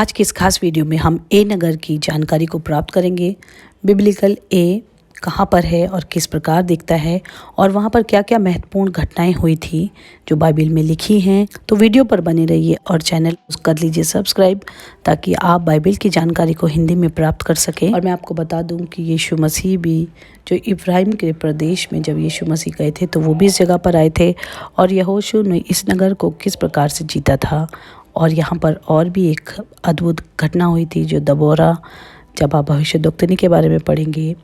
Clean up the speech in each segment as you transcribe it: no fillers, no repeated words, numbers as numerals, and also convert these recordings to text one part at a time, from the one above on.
आज की इस खास वीडियो में हम ए नगर की जानकारी को प्राप्त करेंगे। बिब्लिकल ए कहाँ पर है और किस प्रकार दिखता है और वहाँ पर क्या क्या महत्वपूर्ण घटनाएं हुई थी जो बाइबल में लिखी हैं। तो वीडियो पर बने रहिए और चैनल कर लीजिए सब्सक्राइब ताकि आप बाइबल की जानकारी को हिंदी में प्राप्त कर सकें। और मैं आपको बता दूं कि यीशु मसीह भी जो इब्राहिम के प्रदेश में जब यीशु मसीह गए थे तो वो भी इस जगह पर आए थे और यहोशू ने इस नगर को किस प्रकार से जीता था। और यहाँ पर और भी एक अद्भुत घटना हुई थी जो दबोरा, जब आप भविष्यद्वक्तिनी के बारे में पढ़ेंगे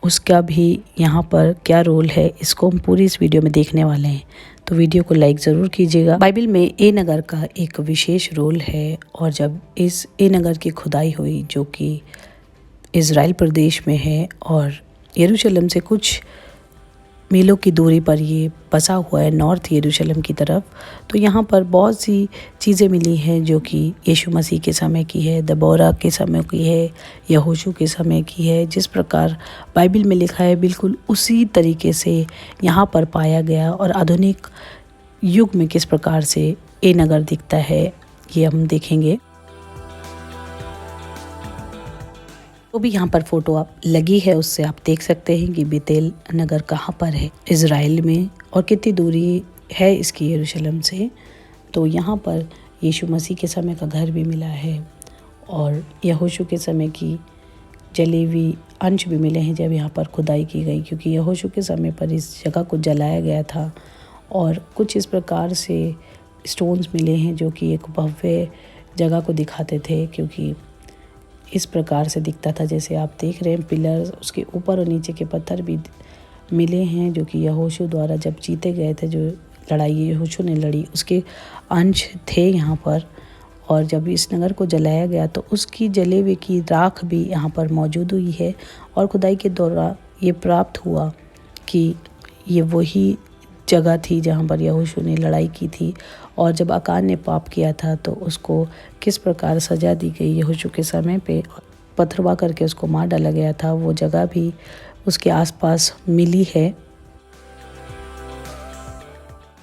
उसका भी यहाँ पर क्या रोल है, इसको हम पूरी इस वीडियो में देखने वाले हैं। तो वीडियो को लाइक ज़रूर कीजिएगा। बाइबल में ए नगर का एक विशेष रोल है और जब इस ए नगर की खुदाई हुई जो कि इज़राइल प्रदेश में है और यरूशलेम से कुछ मीलों की दूरी पर ये बसा हुआ है नॉर्थ यरूशलेम की तरफ, तो यहाँ पर बहुत सी चीज़ें मिली हैं जो कि यीशु मसीह के समय की है, दबोरा के समय की है, यहोशू के समय की है। जिस प्रकार बाइबल में लिखा है बिल्कुल उसी तरीके से यहाँ पर पाया गया और आधुनिक युग में किस प्रकार से ए नगर दिखता है ये हम देखेंगे। तो भी यहाँ पर फोटो आप लगी है उससे आप देख सकते हैं कि बेतेल नगर कहाँ पर है इज़राइल में और कितनी दूरी है इसकी यरूशलेम से। तो यहाँ पर यीशु मसीह के समय का घर भी मिला है और यहोशू के समय की जले हुए अंश भी मिले हैं जब यहाँ पर खुदाई की गई, क्योंकि यहोशू के समय पर इस जगह को जलाया गया था। और कुछ इस प्रकार से स्टोन्स मिले हैं जो कि एक भव्य जगह को दिखाते थे, क्योंकि इस प्रकार से दिखता था जैसे आप देख रहे हैं पिलर्स, उसके ऊपर और नीचे के पत्थर भी मिले हैं जो कि यहोशू द्वारा जब जीते गए थे, जो लड़ाई यहोशू ने लड़ी उसके अंश थे यहाँ पर। और जब इस नगर को जलाया गया तो उसकी जले हुए की राख भी यहाँ पर मौजूद हुई है और खुदाई के दौरान ये प्राप्त हुआ कि ये वही जगह थी जहाँ पर यहोशू ने लड़ाई की थी। और जब आकान ने पाप किया था तो उसको किस प्रकार सजा दी गई, यहोशू के समय पे पथरवा करके उसको मार डाला गया था, वो जगह भी उसके आसपास मिली है।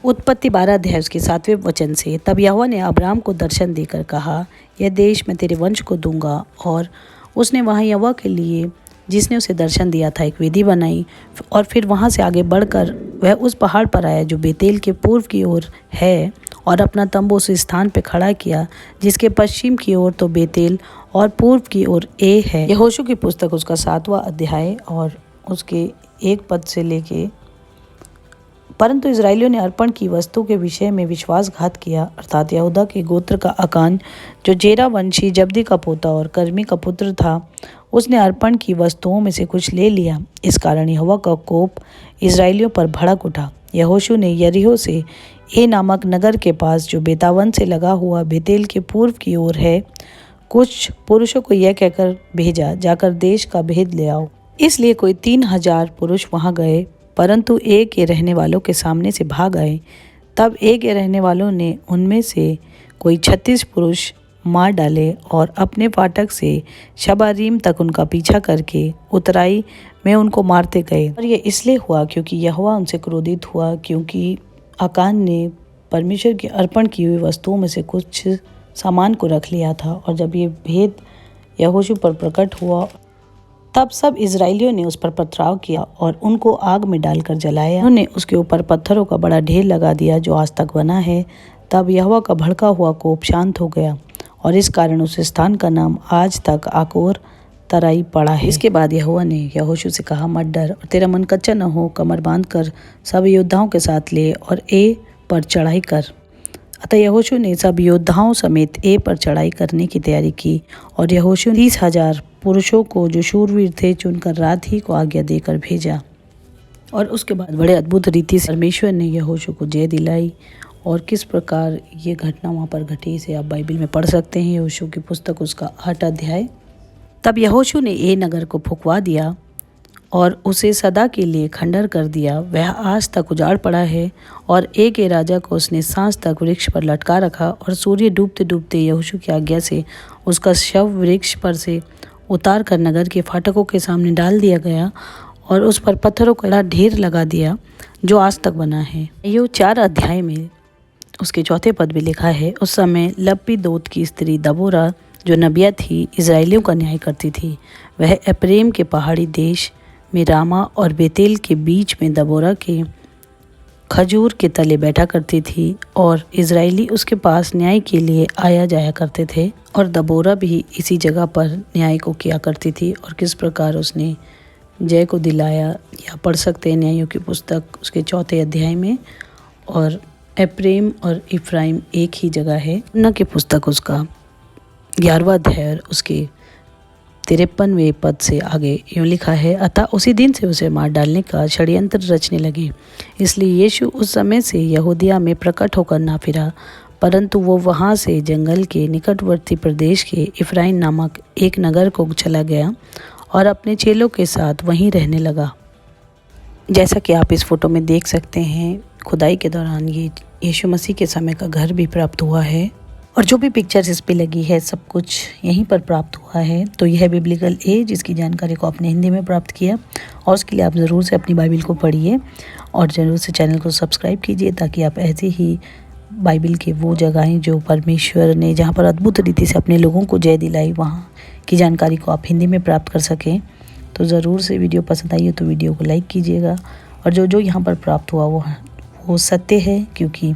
उत्पत्ति 12 अध्याय उसके 7वें वचन से, तब यहोवा ने अब्राम को दर्शन देकर कहा, यह देश मैं तेरे वंश को दूंगा। और उसने वहाँ यहोवा के लिए जिसने उसे दर्शन दिया था एक वेदी बनाई और फिर वहाँ से आगे बढ़कर वह उस पहाड़ पर आया जो बेतेल के पूर्व की ओर है और अपना तंबू उस स्थान पर खड़ा किया जिसके पश्चिम की ओर तो बेतेल और पूर्व की ओर ए है। यहोशू की पुस्तक उसका 7वां अध्याय और उसके 1 पद से लेके, परंतु इजराइलियों ने अर्पण की वस्तु के विषय में विश्वासघात किया, अर्थात यहूदा के गोत्र का अकान जो जेरा वंशी जब्दी का पोता और कर्मी का पुत्र था, उसने अर्पण की वस्तुओं में से कुछ ले लिया। इस कारण यहोवा का कोप इजराइलियों पर भड़क उठा। यहोशू ने यरीहो से ए नामक नगर के पास जो बेतावन से लगा हुआ बेतेल के पूर्व की ओर है कुछ पुरुषों को यह कहकर भेजा, जाकर देश का भेद ले आओ। इसलिए कोई 3000 पुरुष वहां गए, परंतु ए के रहने वालों के सामने से भाग आए। तब ए के रहने वालों ने उनमें से कोई 36 पुरुष मार डाले और अपने फाटक से शबारीम तक उनका पीछा करके उतराई में उनको मारते गए। और ये इसलिए हुआ क्योंकि यहोवा उनसे क्रोधित हुआ, क्योंकि आकान ने परमेश्वर की अर्पण की हुई वस्तुओं में से कुछ सामान को रख लिया था। और जब ये भेद यहोशू पर प्रकट हुआ तब सब इजराइलियों ने उस पर पथराव किया और उनको आग में डालकर जलाया। उन्होंने उसके ऊपर पत्थरों का बड़ा ढेर लगा दिया जो आज तक बना है। तब यहोवा का भड़का हुआ कोप शांत हो गया और इस कारण उस स्थान का नाम आज तक आकोर तराई पड़ा है। इसके बाद यहोवा ने यहोशू से कहा, मत डर और तेरा मन कच्चा न हो, कमर बांध कर सब योद्धाओं के साथ ले और ए पर चढ़ाई कर। अतः यहोशू ने सब योद्धाओं समेत ए पर चढ़ाई करने की तैयारी की और यहोशू 30,000 पुरुषों को जो शूरवीर थे चुनकर रात ही को आज्ञा देकर भेजा। और उसके बाद बड़े अद्भुत रीति से परमेश्वर ने यहोशू को जय दिलाई। और किस प्रकार ये घटना वहाँ पर घटी इसे आप बाइबल में पढ़ सकते हैं, यहोशू की पुस्तक उसका 8 अध्याय। तब यहोशू ने ए नगर को फुकवा दिया और उसे सदा के लिए खंडर कर दिया। वह आज तक उजाड़ पड़ा है और ए के राजा को उसने सांस तक वृक्ष पर लटका रखा और सूर्य डूबते डूबते यहोशू की आज्ञा से उसका शव वृक्ष पर से उतार कर नगर के फाटकों के सामने डाल दिया गया और उस पर पत्थरों का ढेर लगा दिया जो आज तक बना है। यो 4 अध्याय में उसके 4 पद भी लिखा है, उस समय लप्पीदोत की स्त्री दबोरा जो नबिया थी, इज़राइलियों का न्याय करती थी। वह एप्रैम के पहाड़ी देश में रामा और बेतेल के बीच में दबोरा के खजूर के तले बैठा करती थी और इज़राइली उसके पास न्याय के लिए आया जाया करते थे। और दबोरा भी इसी जगह पर न्याय को किया करती थी और किस प्रकार उसने जय को दिलाया, या पढ़ सकते हैं न्यायों की पुस्तक उसके 4 अध्याय में। और एप्रैम और इफ्राइम एक ही जगह है। न की पुस्तक उसका 11वां अध्याय और उसके 53वें पद से आगे यूँ लिखा है, अतः उसी दिन से उसे मार डालने का षड्यंत्र रचने लगे। इसलिए यीशु उस समय से यहूदिया में प्रकट होकर ना फिरा, परंतु वो वहाँ से जंगल के निकटवर्ती प्रदेश के इफ्राइम नामक एक नगर को चला गया और अपने चेलों के साथ वहीं रहने लगा। जैसा कि आप इस फोटो में देख सकते हैं, खुदाई के दौरान ये यीशु मसीह के समय का घर भी प्राप्त हुआ है और जो भी पिक्चर्स इस पे लगी है सब कुछ यहीं पर प्राप्त हुआ है। तो यह बिब्लिकल एज, इसकी जानकारी को आपने हिंदी में प्राप्त किया और उसके लिए आप ज़रूर से अपनी बाइबल को पढ़िए और ज़रूर से चैनल को सब्सक्राइब कीजिए, ताकि आप ऐसे ही बाइबल के वो जगहें जो परमेश्वर ने जहाँ पर अद्भुत रीति से अपने लोगों को जय दिलाई, वहाँ की जानकारी को आप हिंदी में प्राप्त कर सकें। तो ज़रूर से वीडियो पसंद आई हो तो वीडियो को लाइक कीजिएगा। और जो जो यहाँ पर प्राप्त हुआ वो सत्य है, क्योंकि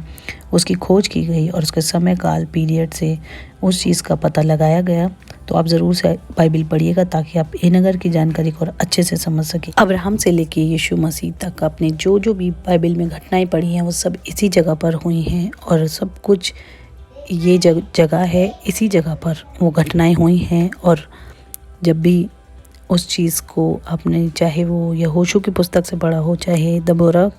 उसकी खोज की गई और उसके समय काल पीरियड से उस चीज़ का पता लगाया गया। तो आप ज़रूर से बाइबल पढ़िएगा ताकि आप ए नगर की जानकारी को और अच्छे से समझ सकें। अब्राहम से लेके यीशु मसीह तक आपने जो जो भी बाइबल में घटनाएं पढ़ी हैं वो सब इसी जगह पर हुई हैं और सब कुछ ये जगह है, इसी जगह पर वो घटनाएं हुई हैं। और जब भी उस चीज़ को आपने, चाहे वो यहोशू की पुस्तक से पढ़ा हो, चाहे दबोरा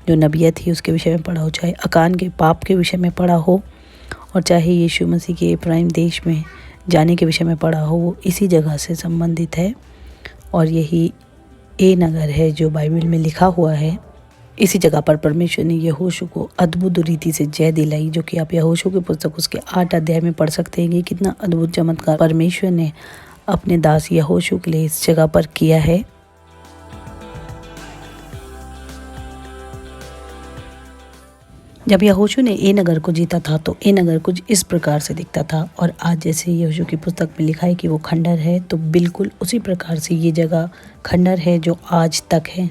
जो नबिया थी उसके विषय में पढ़ा हो, चाहे अकान के पाप के विषय में पढ़ा हो, और चाहे यीशु मसीह के इफ्राइम देश में जाने के विषय में पढ़ा हो, वो इसी जगह से संबंधित है। और यही ए नगर है जो बाइबल में लिखा हुआ है। इसी जगह पर परमेश्वर ने यहोशू को अद्भुत रीति से जय दिलाई, जो कि आप यहोशू की पुस्तक उसके 8 अध्याय में पढ़ सकते हैं कि कितना अद्भुत चमत्कार परमेश्वर ने अपने दास यहोशू के लिए इस जगह पर किया है। जब यहोशू ने ए नगर को जीता था तो ए नगर कुछ इस प्रकार से दिखता था, और आज जैसे यहोशू की पुस्तक में लिखा है कि वो खंडर है, तो बिल्कुल उसी प्रकार से ये जगह खंडर है जो आज तक है।